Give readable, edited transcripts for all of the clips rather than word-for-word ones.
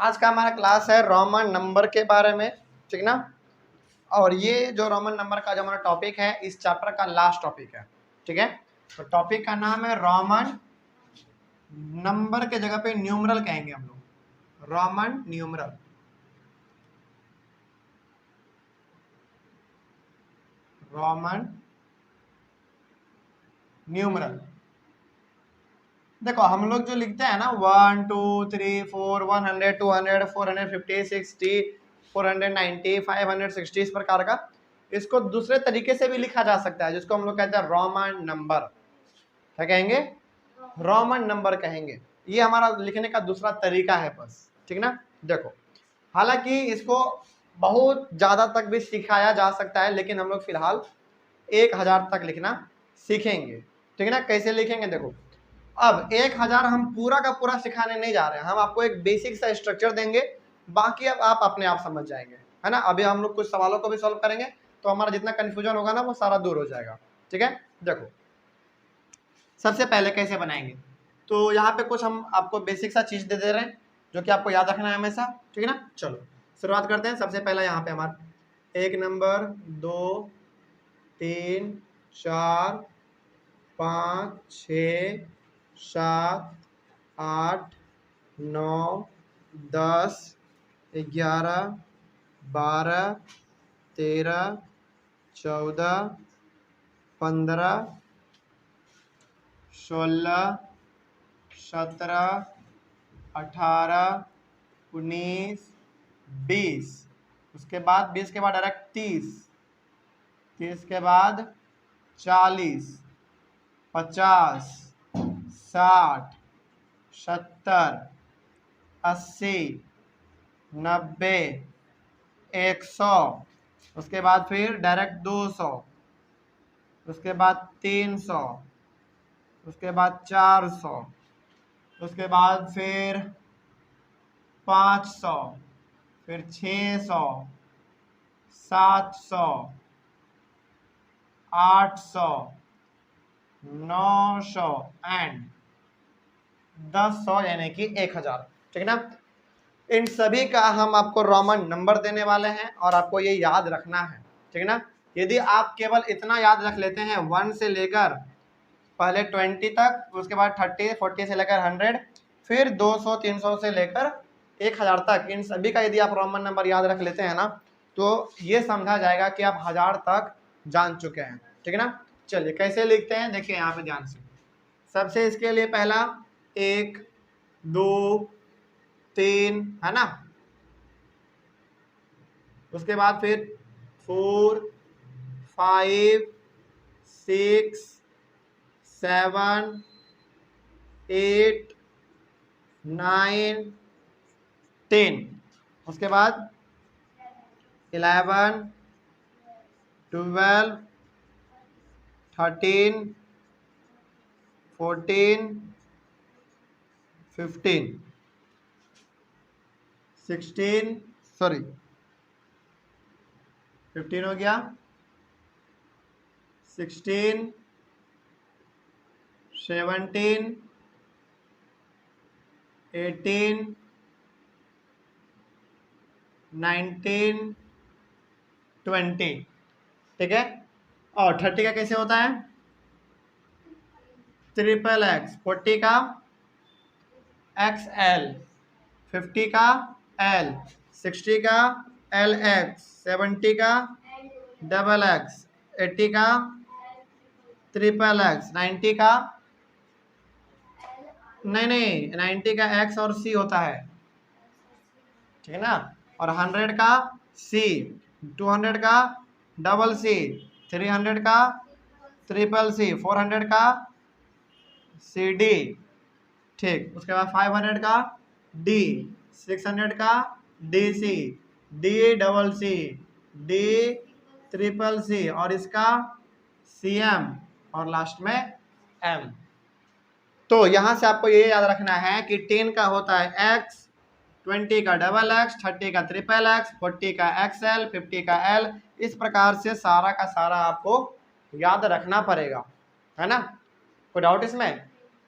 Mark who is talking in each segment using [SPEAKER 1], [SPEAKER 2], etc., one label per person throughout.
[SPEAKER 1] आज का हमारा क्लास है रोमन नंबर के बारे में, ठीक ना। और ये जो रोमन नंबर का जो हमारा टॉपिक है इस चैप्टर का लास्ट टॉपिक है, ठीक है। तो टॉपिक का नाम है रोमन नंबर के जगह पे न्यूमरल कहेंगे हम लोग, रोमन न्यूमरल। रोमन न्यूमरल देखो हम लोग जो लिखते हैं ना 1 2 3 4 100 200 450 60 490 560 इस प्रकार का, इसको दूसरे तरीके से भी लिखा जा सकता है जिसको हम लोग कहते हैं रोमन नंबर। क्या कहेंगे? रोमन नंबर कहेंगे। ये हमारा लिखने का दूसरा तरीका है बस, ठीक ना। देखो हालांकि इसको बहुत ज्यादा तक भी सिखाया जा सकता है, लेकिन हम लोग फिलहाल 1000 तक लिखना सीखेंगे, ठीक है ना। कैसे लिखेंगे देखो, अब 1000 हम पूरा का पूरा सिखाने नहीं जा रहे हैं, हम आपको एक बेसिक सा स्ट्रक्चर देंगे, बाकी अब आप अपने आप समझ जाएंगे, है ना। अभी हम लोग कुछ सवालों को भी सॉल्व करेंगे तो हमारा जितना कंफ्यूजन होगा ना वो सारा दूर हो जाएगा, ठीक है। देखो सबसे पहले कैसे बनाएंगे, तो यहाँ पे कुछ हम आपको बेसिक सा चीज दे रहे हैं जो कि आपको याद रखना है हमेशा, ठीक है ना। चलो शुरुआत करते हैं। सबसे पहला यहाँ पे हमारा 1 नंबर 2 3 4 5 6 7 8 9 10 11 12 13 14 15 16 17 18 19 20, उसके बाद 20 के बाद डायरेक्ट 30, 30 के बाद 40 50 60 70 80 90 100, उसके बाद फिर डायरेक्ट 200, उसके बाद 300, उसके बाद 400, उसके बाद फिर 500, फिर 600 700 800 900 एंड 1000 यानी कि 1000, ठीक है ना। इन सभी का हम आपको रोमन नंबर देने वाले हैं और आपको ये याद रखना है, ठीक है ना। यदि आप केवल इतना याद रख लेते हैं 1 से लेकर पहले 20 तक, उसके बाद 30 40 से लेकर 100, फिर 200 300 से लेकर 1000 तक, इन सभी का यदि आप रोमन नंबर याद रख लेते हैं ना तो ये समझा जाएगा कि आप 1000 तक जान चुके हैं, ठीक है ना। चलिए कैसे लिखते हैं देखिए यहाँ पे ध्यान से। सबसे इसके लिए पहला 1 2 3 है ना, उसके बाद फिर 4 5 6 7 8 9 10, उसके बाद 11 12 13 14 15 16 सॉरी 15 हो गया, 16 17 18 19 20, ठीक है। और 30 का कैसे होता है? ट्रिपल एक्स, 40 का XL, 50 का L, 60 का LX, 70 का डबल एक्स, 80 का ट्रिपल एक्स, 90 का नहीं 90 का X और C होता है, ठीक है ना। और 100 का C, 200 का डबल C, 300 का ट्रिपल C, 400 का CD, ठीक। उसके बाद 500 का D, 600 का DC, D double C, D triple C और इसका CM और लास्ट में M। तो यहां से आपको ये याद रखना है कि 10 का होता है X, 20 का डबल X, 30 का ट्रिपल X, 40 का XL, 50 का L, इस प्रकार से सारा का सारा आपको याद रखना पड़ेगा, है ना। कोई डाउट इसमें?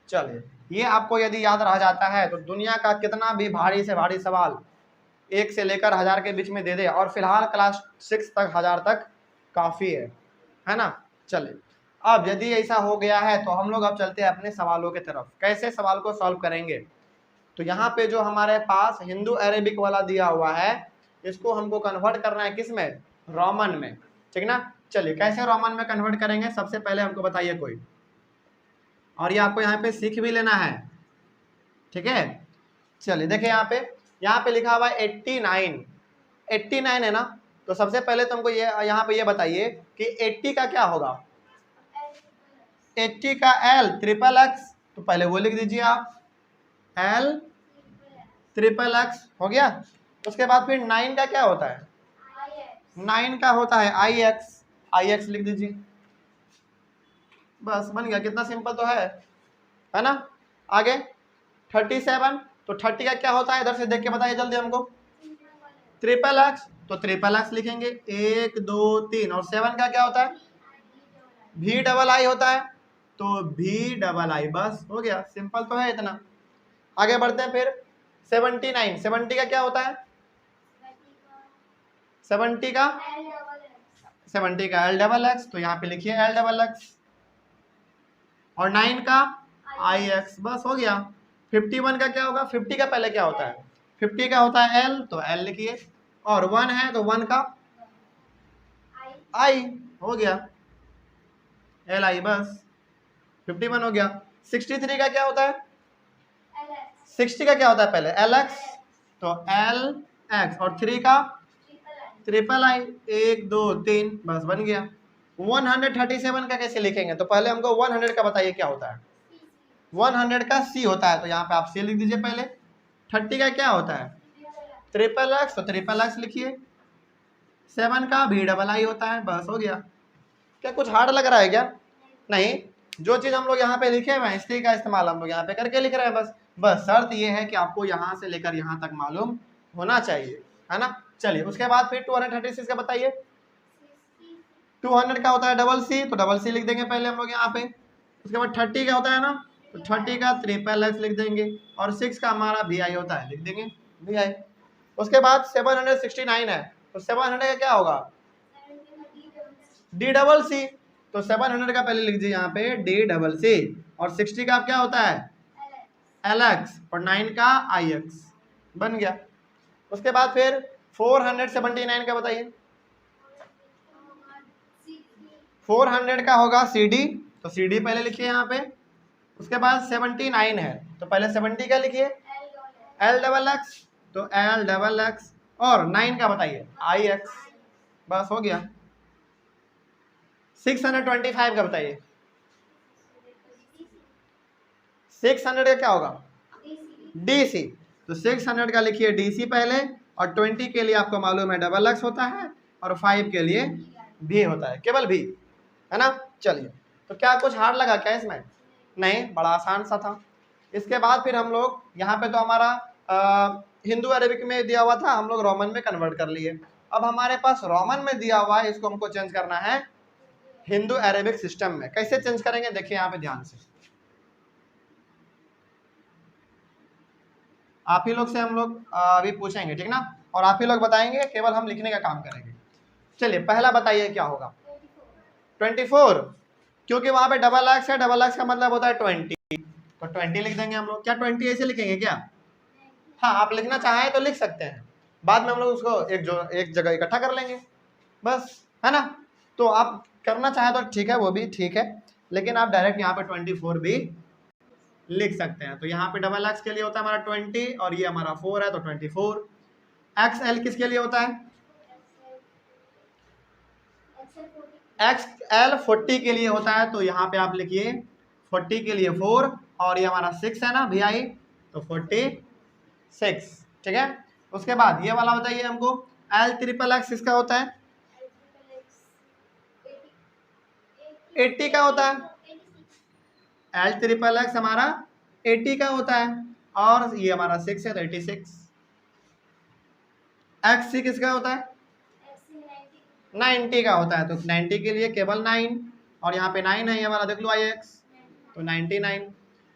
[SPEAKER 1] चलिए ये आपको यदि याद रह जाता है तो दुनिया का कितना भी भारी से भारी सवाल 1 से लेकर 1000 के बीच में दे दे, और फिलहाल क्लास 6 तक 1000 तक काफ़ी है ना। चलिए, अब यदि ऐसा हो गया है तो हम लोग अब चलते हैं अपने सवालों की तरफ। कैसे सवाल को सॉल्व करेंगे, तो यहाँ पे जो हमारे पास हिंदू अरेबिक वाला दिया हुआ है, इसको हमको कन्वर्ट करना है किस में, रोमन में, ठीक ना। चलिए, कैसे रोमन में कन्वर्ट करेंगे, सबसे पहले हमको बताइए कोई, और ये आपको यहाँ पे सीख भी लेना है, ठीक है। चलिए देखिए, यहाँ पे लिखा हुआ है 89 है ना। तो सबसे पहले तो हमको ये यहाँ पे ये बताइए कि 80 का क्या होगा, 80 का L ट्रिपल एक्स, तो पहले वो लिख दीजिए आप, L ट्रिपल एक्स हो गया। उसके बाद फिर 9 का क्या होता है, 9 का होता है आई एक्स लिख दीजिए, बस बन गया। कितना सिंपल तो है ना। आगे 37, तो 30 का क्या होता है, इधर से देख के बताइए जल्दी हमको, ट्रिपल एक्स, तो ट्रिपल एक्स लिखेंगे 1 2 3। और 7 का क्या होता है, भी डबल आई होता है, तो भी डबल आई, बस हो गया, सिंपल तो है इतना। आगे बढ़ते हैं फिर 79, 70 का क्या होता है, 70 का एल डबल एक्स, तो यहाँ पे लिखिए एल डबल एक्स, और 9 का आई एक्स, बस हो गया। 51 का क्या होगा, 50 का पहले क्या होता है, 50 का होता है एल, तो एल लिखिए, और 1 है तो 1 का आई, हो गया एल आई, बस 51 हो गया। 63 का क्या होता है, 60 का क्या होता है पहले एल एक्स, तो एल एक्स, और 3 का ट्रिपल आई, 1 2 3, बस बन गया। 137 का कैसे लिखेंगे, तो पहले हमको 100 का बताइए क्या होता है, 100 का सी होता है, तो यहाँ पे आप सी लिख दीजिए पहले। 30 का क्या होता है, ट्रिपल एक्स, तो ट्रिपल एक्स लिखिए। 7 का भी डबल आई होता है, बस हो गया। क्या कुछ हार्ड लग रहा है क्या, नहीं, जो चीज़ हम लोग यहाँ पे लिखे हुए हैं इसी का इस्तेमाल हम लोग यहाँ पे करके लिख रहे हैं, बस शर्त ये है कि आपको यहाँ से लेकर यहाँ तक मालूम होना चाहिए, है ना। चलिए, उसके बाद फिर 236 का बताइए। 200 का होता है डबल सी, तो डबल सी लिख देंगे पहले हम लोग यहाँ पे। उसके बाद 30 का होता है ना, तो 30 का ट्रिपल एक्स लिख देंगे, और 6 का हमारा भी आई होता है, लिख देंगे भी आई। उसके बाद 769 है, तो 700 का क्या होगा, डी डबल सी, तो 700 का पहले लिख दीजिए यहाँ पे डी डबल सी, और 60 का क्या होता है एल एक्स, और 9 का आई एक्स, बन गया। उसके बाद फिर 479 का बताइए। 400 का होगा सी डी, तो सी डी पहले लिखिए यहाँ पे। उसके बाद 79 है, तो पहले 70 का लिखिए एल डबल एक्स, तो एल डबल एक्स, और 9 का बताइए आई एक्स, बस हो गया। 625 का बताइए। 600 का क्या होगा, डी सी, तो 600 का लिखिए डी सी पहले, और 20 के लिए आपको मालूम है डबल एक्स होता है, और 5 के लिए भी होता है, केवल भी, है ना। चलिए, तो क्या कुछ हार्ड लगा क्या इसमें, नहीं, बड़ा आसान सा था। इसके बाद फिर हम लोग यहाँ पे तो हमारा हिंदू अरेबिक में दिया हुआ था, हम लोग रोमन में कन्वर्ट कर लिए। अब हमारे पास रोमन में दिया हुआ है, इसको हमको चेंज करना है हिंदू अरेबिक सिस्टम में। कैसे चेंज करेंगे, देखिए यहाँ पे ध्यान से, आप ही लोग से हम लोग अभी पूछेंगे, ठीक ना, और आप ही लोग बताएंगे, केवल हम लिखने का काम करेंगे। चलिए, पहला बताइए क्या होगा, 24, क्योंकि वहां पे डबल एक्स है, डबल एक्स का मतलब होता है 20, तो 20 लिख देंगे हम लोग। क्या 20 ऐसे लिखेंगे क्या, हाँ, आप लिखना चाहें तो लिख सकते हैं, बाद में हम लोग उसको एक जगह इकट्ठा कर लेंगे, बस, है ना। तो आप करना चाहें तो ठीक है, वो भी ठीक है, लेकिन आप डायरेक्ट यहाँ पे 24 भी लिख सकते हैं। तो यहाँ पे डबल एक्स के लिए होता है हमारा 20, और ये हमारा 4 है, तो 24। एक्स एल किसके लिए होता है, एक्स एल 40 के लिए होता है, तो यहाँ पे आप लिखिए 40 के लिए 4, और ये हमारा 6 है ना भी आई, तो 46, ठीक है। उसके बाद ये वाला बताइए हमको, एल ट्रिपल एक्स किसका होता है, 80 का होता है, एल ट्रिपल एक्स हमारा 80 का होता है, और ये हमारा 6 है, तो 86। एक्स सी किसका होता है, 90 का होता है, तो 90 के लिए केवल 9, और यहाँ पे 9 है, ये वाला देख लो आई एक्स, तो 99।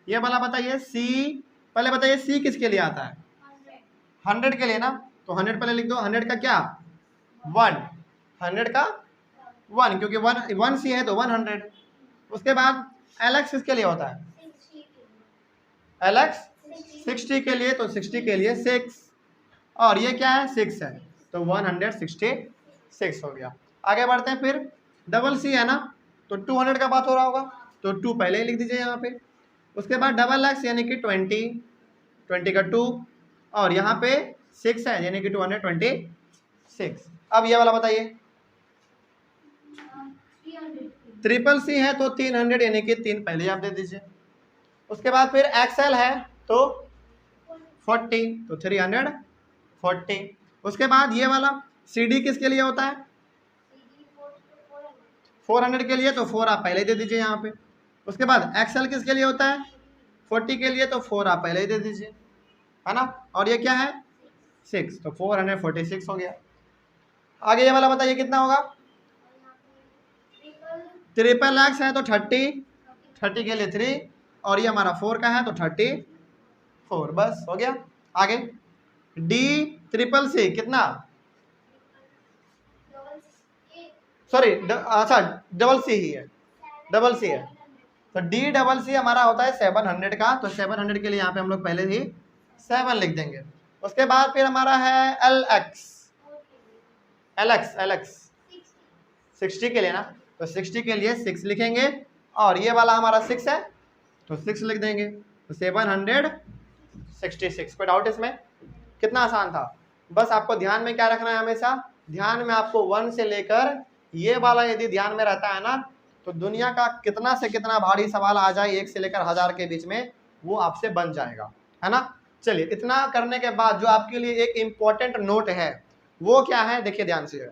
[SPEAKER 1] ये वाला बताइए सी, पहले बताइए सी किसके लिए आता है? 100 के लिए ना, तो 100 पहले लिख दो। 100 का क्या? 1, 100 का 1, क्योंकि 1 सी है तो 100। उसके बाद LX किसके लिए होता है? LX 60 के लिए, तो 60 के लिए 6, और ये क्या है? 6 है, तो 166 हो गया। आगे बढ़ते हैं, फिर डबल सी है ना, तो 200 का बात हो रहा होगा, तो 2 पहले ही लिख दीजिए यहाँ पे। उसके बाद डबल एक्स यानी कि 20 का 2, और यहाँ पे 6 है यानी कि 226। अब ये वाला बताइए, ट्रिपल सी है तो 300 यानी कि 3 पहले ही आप दे दीजिए। उसके बाद फिर एक्सएल है तो 40, तो 340। उसके बाद ये वाला CD किसके लिए होता है? 400 के लिए, तो 4 आप पहले ही दे दीजिए यहाँ पे। उसके बाद एक्सएल किसके लिए होता है? 40 के लिए, तो 4 आप पहले ही दे दीजिए, है ना। और ये क्या है? 6, तो 446 हो गया। आगे ये वाला बताइए कितना होगा? ट्रिपल एक्स है तो 30 के लिए 3, और ये हमारा 4 का है तो 34, बस हो गया। आगे D ट्रिपल सी कितना? सॉरी, अच्छा डबल सी ही है, डबल सी है, तो D डबल सी हमारा होता है 700 का, तो 700 के लिए यहाँ पे हम लोग पहले ही 7 लिख देंगे। उसके बाद फिर हमारा है LX 60 के लिए ना, तो 60 के लिए 6 लिखेंगे, और ये वाला हमारा 6 है तो 6 लिख देंगे, तो 766। कोई डाउट इसमें? कितना आसान था। बस आपको ध्यान में क्या रखना है, हमेशा ध्यान में आपको 1 से लेकर ये वाला यदि ध्यान में रहता है ना, तो दुनिया का कितना से कितना भारी सवाल आ जाए 1 से लेकर 1000 के बीच में, वो आपसे बन जाएगा, है ना। चलिए, इतना करने के बाद जो आपके लिए एक इम्पोर्टेंट नोट है वो क्या है, देखिए ध्यान से,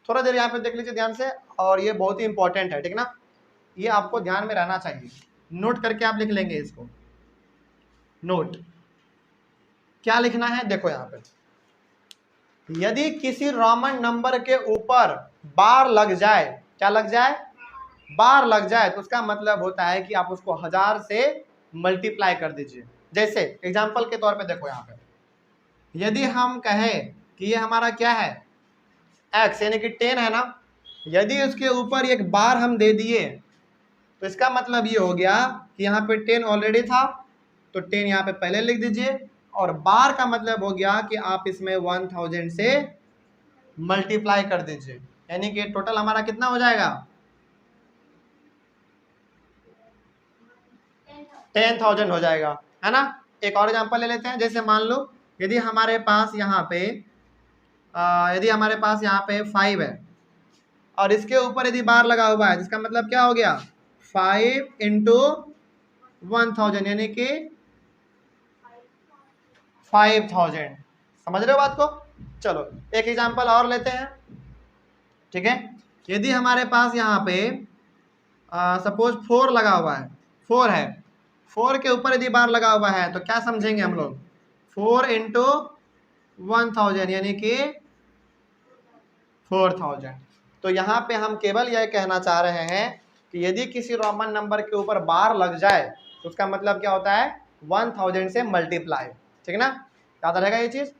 [SPEAKER 1] थोड़ा देर यहाँ पे देख लीजिए ध्यान से, और ये बहुत ही इंपॉर्टेंट है, ठीक ना। ये आपको ध्यान में रहना चाहिए, नोट करके आप लिख लेंगे इसको। नोट क्या लिखना है, देखो यहाँ पे, यदि किसी रोमन नंबर के ऊपर बार लग जाए, क्या लग जाए? बार लग जाए, तो उसका मतलब होता है कि आप उसको 1000 से मल्टीप्लाई कर दीजिए। जैसे एग्जांपल के तौर पे देखो यहाँ पे, यदि हम कहें कि ये हमारा क्या है? x यानी कि 10 है ना, यदि उसके ऊपर एक बार हम दे दिए, तो इसका मतलब ये हो गया कि यहाँ पे 10 ऑलरेडी था, तो 10 यहाँ पे पहले लिख दीजिए, और बार का मतलब हो गया कि आप इसमें 1000 से मल्टीप्लाई कर दीजिए, यानी कि टोटल हमारा कितना हो जाएगा? 10,000 हो जाएगा, है ना। एक और एग्जांपल ले लेते हैं, जैसे मान लो यदि हमारे पास यहाँ पे 5 है, और इसके ऊपर यदि बार लगा हुआ है, जिसका मतलब क्या हो गया? 5 इंटू 1000 यानी कि 5000। समझ रहे हो बात को? चलो एक एग्जांपल और लेते हैं, ठीक है। यदि हमारे पास यहाँ पे सपोज 4 लगा हुआ है, 4 है, 4 के ऊपर यदि बार लगा हुआ है, तो क्या समझेंगे हम लोग? 4 इंटू 1000 यानी कि 4000। तो यहाँ पे हम केवल यह कहना चाह रहे हैं कि यदि किसी रोमन नंबर के ऊपर बार लग जाए, तो उसका मतलब क्या होता है? 1000 से मल्टीप्लाई, ठीक ना। याद रहेगा ये चीज।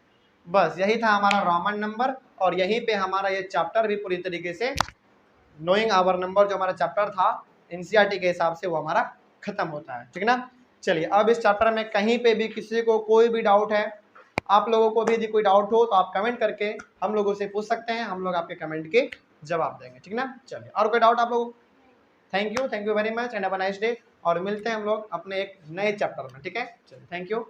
[SPEAKER 1] बस यही था हमारा रोमन नंबर, और यहीं पे हमारा ये चैप्टर भी पूरी तरीके से नोइंग आवर नंबर जो हमारा चैप्टर था NCERT के हिसाब से वो हमारा खत्म होता है, ठीक ना। चलिए, अब इस चैप्टर में कहीं पे भी किसी को कोई भी डाउट है, आप लोगों को भी यदि कोई डाउट हो तो आप कमेंट करके हम लोगों से पूछ सकते हैं, हम लोग आपके कमेंट के जवाब देंगे, ठीक ना। चलिए, और कोई डाउट आप लोगों को? Thank you very much and have a nice day, और मिलते हैं हम लोग अपने एक नए चैप्टर में, ठीक है। चलिए, थैंक यू।